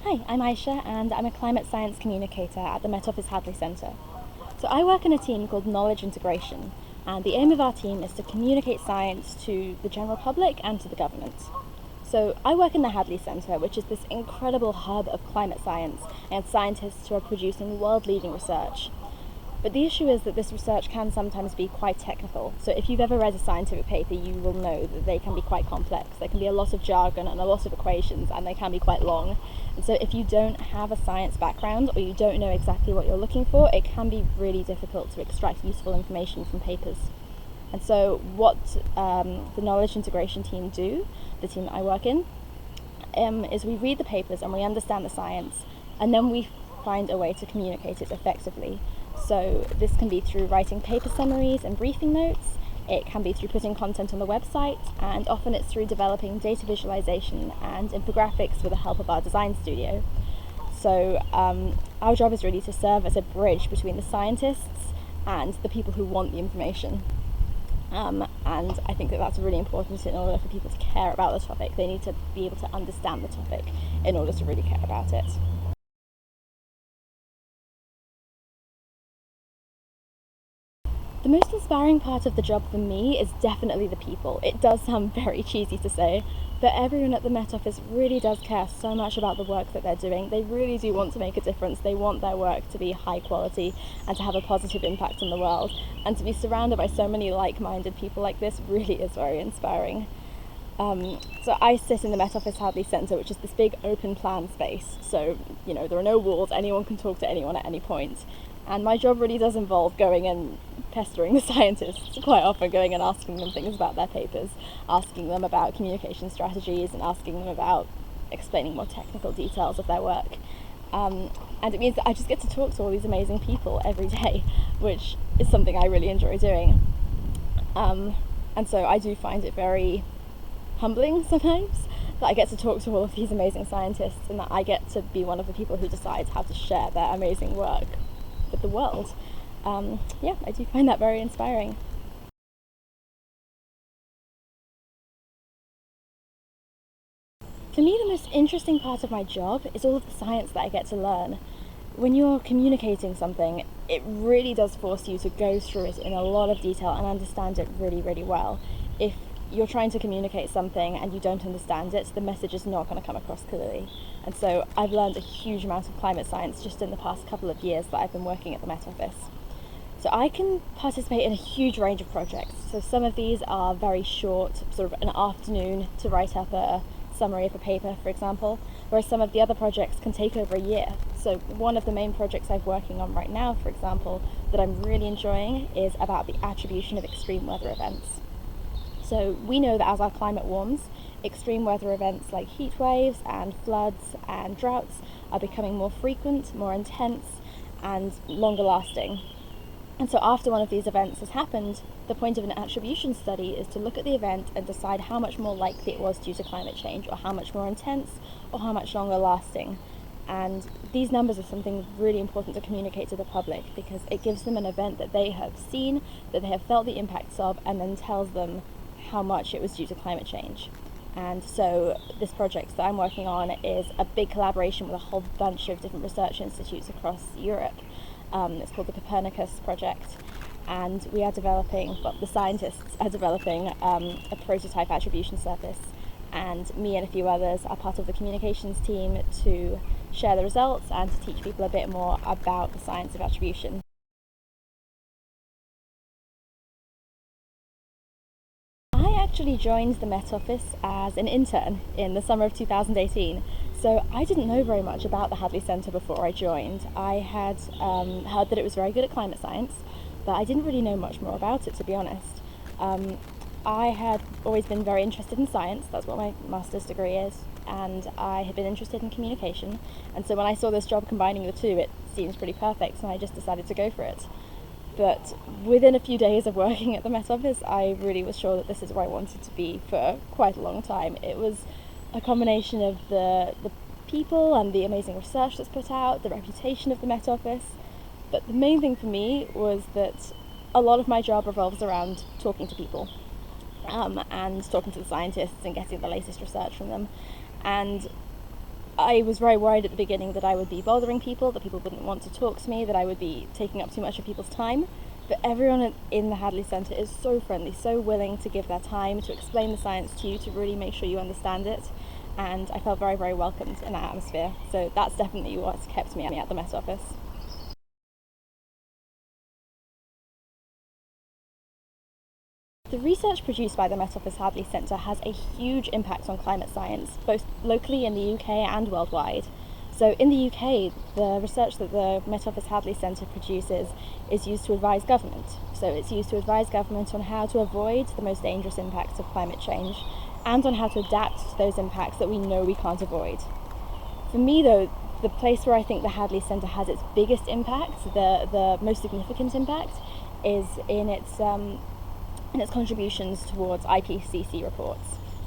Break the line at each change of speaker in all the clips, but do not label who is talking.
Hi, I'm Ayesha and I'm a climate science communicator at the Met Office Hadley Centre. So I work in a team called Knowledge Integration, and the aim of our team is to communicate science to the general public and to the government. So I work in the Hadley Centre, which is this incredible hub of climate science and scientists who are producing world-leading research. But the issue is that this research can sometimes be quite technical. So if you've ever read a scientific paper, you will know that they can be quite complex. There can be a lot of jargon and a lot of equations, and they can be quite long. And so if you don't have a science background or you don't know exactly what you're looking for, it can be really difficult to extract useful information from papers. And so what the knowledge integration team do, the team that I work in, is we read the papers and we understand the science, and then we find a way to communicate it effectively. So this can be through writing paper summaries and briefing notes, it can be through putting content on the website, and often it's through developing data visualization and infographics with the help of our design studio. So our job is really to serve as a bridge between the scientists and the people who want the information. And I think that that's really important in order for people to care about the topic. They need to be able to understand the topic in order to really care about it. The most inspiring part of the job for me is definitely the people. It does sound very cheesy to say, but everyone at the Met Office really does care so much about the work that they're doing. They really do want to make a difference. They want their work to be high quality and to have a positive impact on the world. And to be surrounded by so many like-minded people like this really is very inspiring. So I sit in the Met Office Hadley Centre, which is this big open plan space. So, there are no walls, anyone can talk to anyone at any point. And my job really does involve going and pestering the scientists, quite often going and asking them things about their papers, asking them about communication strategies, and asking them about explaining more technical details of their work. And it means that I just get to talk to all these amazing people every day, which is something I really enjoy doing. And so I do find it very humbling sometimes that I get to talk to all of these amazing scientists, and that I get to be one of the people who decides how to share their amazing work with the world. I do find that very inspiring. For me, the most interesting part of my job is all of the science that I get to learn. When you're communicating something, it really does force you to go through it in a lot of detail and understand it really, really well. If you're trying to communicate something and you don't understand it, the message is not going to come across clearly. And so I've learned a huge amount of climate science just in the past couple of years that I've been working at the Met Office. So I can participate in a huge range of projects. So some of these are very short, sort of an afternoon to write up a summary of a paper, for example, whereas some of the other projects can take over a year. So one of the main projects I'm working on right now, for example, that I'm really enjoying is about the attribution of extreme weather events. So we know that as our climate warms, extreme weather events like heat waves and floods and droughts are becoming more frequent, more intense, and longer lasting. And so after one of these events has happened, the point of an attribution study is to look at the event and decide how much more likely it was due to climate change, or how much more intense, or how much longer lasting. And these numbers are something really important to communicate to the public, because it gives them an event that they have seen, that they have felt the impacts of, and then tells them how much it was due to climate change. And so this project that I'm working on is a big collaboration with a whole bunch of different research institutes across Europe. It's called the Copernicus project, and we are developing, the scientists are developing a prototype attribution surface, and me and a few others are part of the communications team to share the results and to teach people a bit more about the science of attribution. I actually joined the Met Office as an intern in the summer of 2018, so I didn't know very much about the Hadley Centre before I joined. I had heard that it was very good at climate science, but I didn't really know much more about it, to be honest. I had always been very interested in science, that's what my master's degree is, and I had been interested in communication, and so when I saw this job combining the two, it seemed pretty perfect, and I just decided to go for it. But within a few days of working at the Met Office, I really was sure that this is where I wanted to be for quite a long time. It was a combination of the people and the amazing research that's put out, the reputation of the Met Office. But the main thing for me was that a lot of my job revolves around talking to people, and talking to the scientists and getting the latest research from them. And I was very worried at the beginning that I would be bothering people, that people wouldn't want to talk to me, that I would be taking up too much of people's time. But everyone in the Hadley Centre is so friendly, so willing to give their time, to explain the science to you, to really make sure you understand it. And I felt very, very welcomed in that atmosphere. So that's definitely what's kept me at the Met Office. The research produced by the Met Office Hadley Centre has a huge impact on climate science, both locally in the UK and worldwide. So in the UK, the research that the Met Office Hadley Centre produces is used to advise government. So it's used to advise government on how to avoid the most dangerous impacts of climate change and on how to adapt to those impacts that we know we can't avoid. For me though, the place where I think the Hadley Centre has its biggest impact, the most significant impact, is in its contributions towards IPCC reports.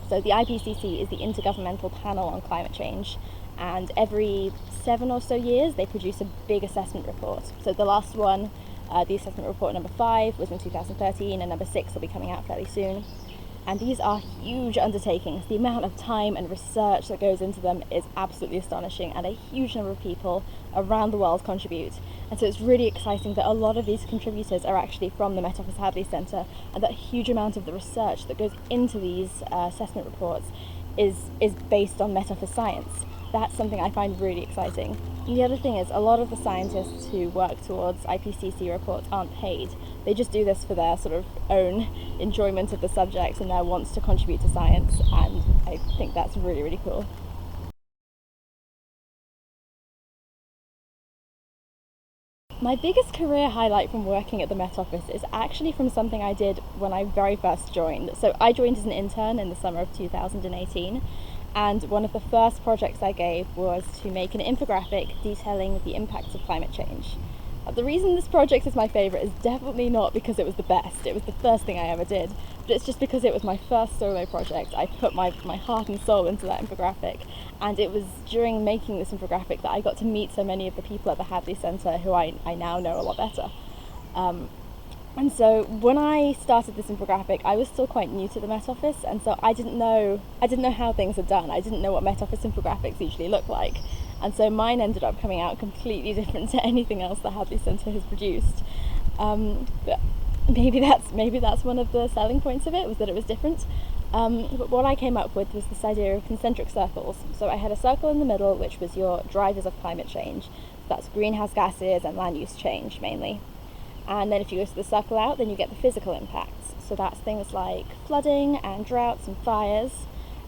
So the IPCC is the Intergovernmental Panel on Climate Change, and every 7 or so years they produce a big assessment report. So the last one, the assessment report number 5, was in 2013, and number 6 will be coming out fairly soon. And these are huge undertakings. The amount of time and research that goes into them is absolutely astonishing, and a huge number of people around the world contribute. And so it's really exciting that a lot of these contributors are actually from the Met Office Hadley Centre, and that a huge amount of the research that goes into these assessment reports is based on Met Office science. That's something I find really exciting. And the other thing is, a lot of the scientists who work towards IPCC reports aren't paid. They just do this for their sort of own enjoyment of the subject and their wants to contribute to science, and I think that's really, really cool. My biggest career highlight from working at the Met Office is actually from something I did when I very first joined. So I joined as an intern in the summer of 2018, and one of the first projects I gave was to make an infographic detailing the impacts of climate change. The reason this project is my favourite is definitely not because it was the best, it was the first thing I ever did, but it's just because it was my first solo project. I put my heart and soul into that infographic, and it was during making this infographic that I got to meet so many of the people at the Hadley Centre who I now know a lot better. And so when I started this infographic, I was still quite new to the Met Office, and so I didn't know how things are done. I didn't know what Met Office infographics usually look like. And so mine ended up coming out completely different to anything else the Hadley Centre has produced. But maybe that's one of the selling points of it, was that it was different. But what I came up with was this idea of concentric circles. So I had a circle in the middle, which was your drivers of climate change. So that's greenhouse gases and land use change mainly. And then if you go to the circle out, then you get the physical impacts. So that's things like flooding and droughts and fires.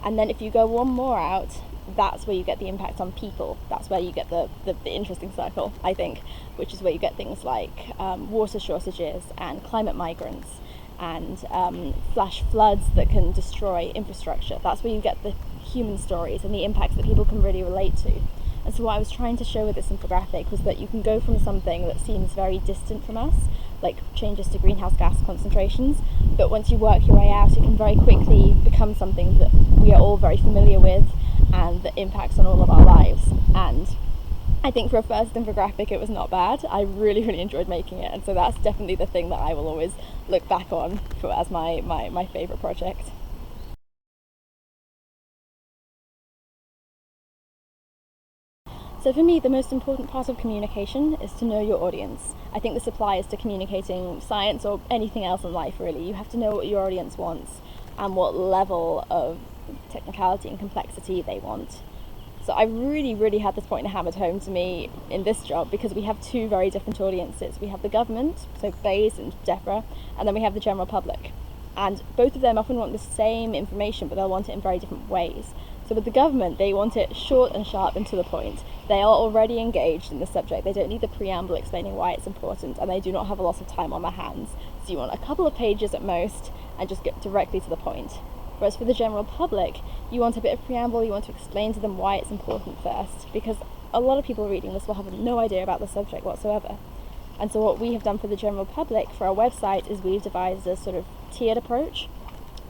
And then if you go one more out, that's where you get the impact on people. That's where you get the interesting circle, I think, which is where you get things like water shortages and climate migrants and flash floods that can destroy infrastructure. That's where you get the human stories and the impacts that people can really relate to. And so what I was trying to show with this infographic was that you can go from something that seems very distant from us, like changes to greenhouse gas concentrations, but once you work your way out, it can very quickly become something that we are all very familiar with and that impacts on all of our lives. And I think for a first infographic it was not bad. I really, really enjoyed making it, and so that's definitely the thing that I will always look back on as my favourite project. So for me, the most important part of communication is to know your audience. I think this applies to communicating science or anything else in life, really. You have to know what your audience wants and what level of technicality and complexity they want. So I really, really had this point hammered home to me in this job, because we have two very different audiences. We have the government, so BEIS and DEFRA, and then we have the general public. And both of them often want the same information, but they'll want it in very different ways. So with the government, they want it short and sharp and to the point. They are already engaged in the subject. They don't need the preamble explaining why it's important, and they do not have a lot of time on their hands. So you want a couple of pages at most and just get directly to the point. Whereas for the general public, you want a bit of preamble, you want to explain to them why it's important first, because a lot of people reading this will have no idea about the subject whatsoever. And so what we have done for the general public for our website is we've devised a sort of tiered approach.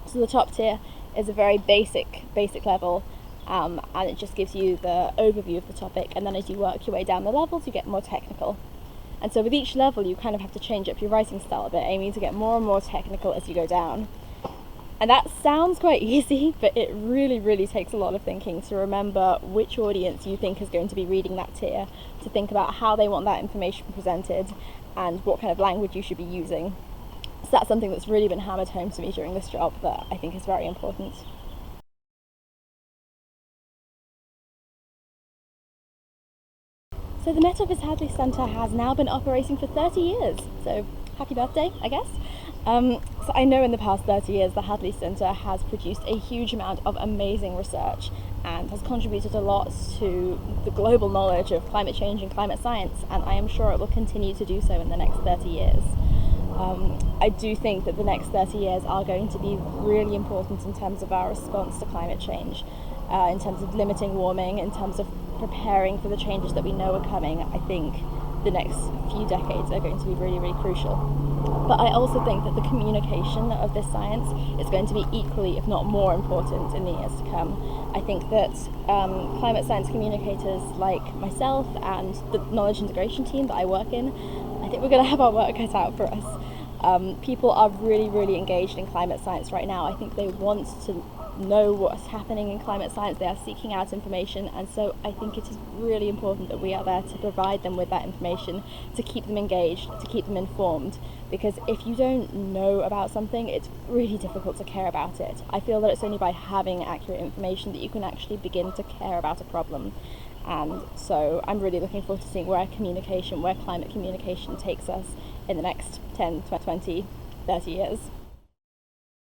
So the top tier is a very basic level, and it just gives you the overview of the topic, and then as you work your way down the levels you get more technical. And so with each level you kind of have to change up your writing style a bit, aiming to get more and more technical as you go down. And that sounds quite easy, but it really, really takes a lot of thinking to remember which audience you think is going to be reading that tier, to think about how they want that information presented and what kind of language you should be using. So that's something that's really been hammered home to me during this job that I think is very important. So the Met Office Hadley Centre has now been operating for 30 years, so happy birthday, I guess. So I know in the past 30 years the Hadley Centre has produced a huge amount of amazing research and has contributed a lot to the global knowledge of climate change and climate science, and I am sure it will continue to do so in the next 30 years. I do think that the next 30 years are going to be really important in terms of our response to climate change, in terms of limiting warming, in terms of preparing for the changes that we know are coming. I think the next few decades are going to be really, really crucial. But I also think that the communication of this science is going to be equally, if not more important in the years to come. I think that climate science communicators like myself and the knowledge integration team that I work in, I think we're going to have our work cut out for us. People are really, really engaged in climate science right now. I think they want to know what's happening in climate science. They are seeking out information, and so I think it is really important that we are there to provide them with that information, to keep them engaged, to keep them informed, because if you don't know about something, it's really difficult to care about it. I feel that it's only by having accurate information that you can actually begin to care about a problem. And so I'm really looking forward to seeing where climate communication takes us in the next 10, 20, 30 years.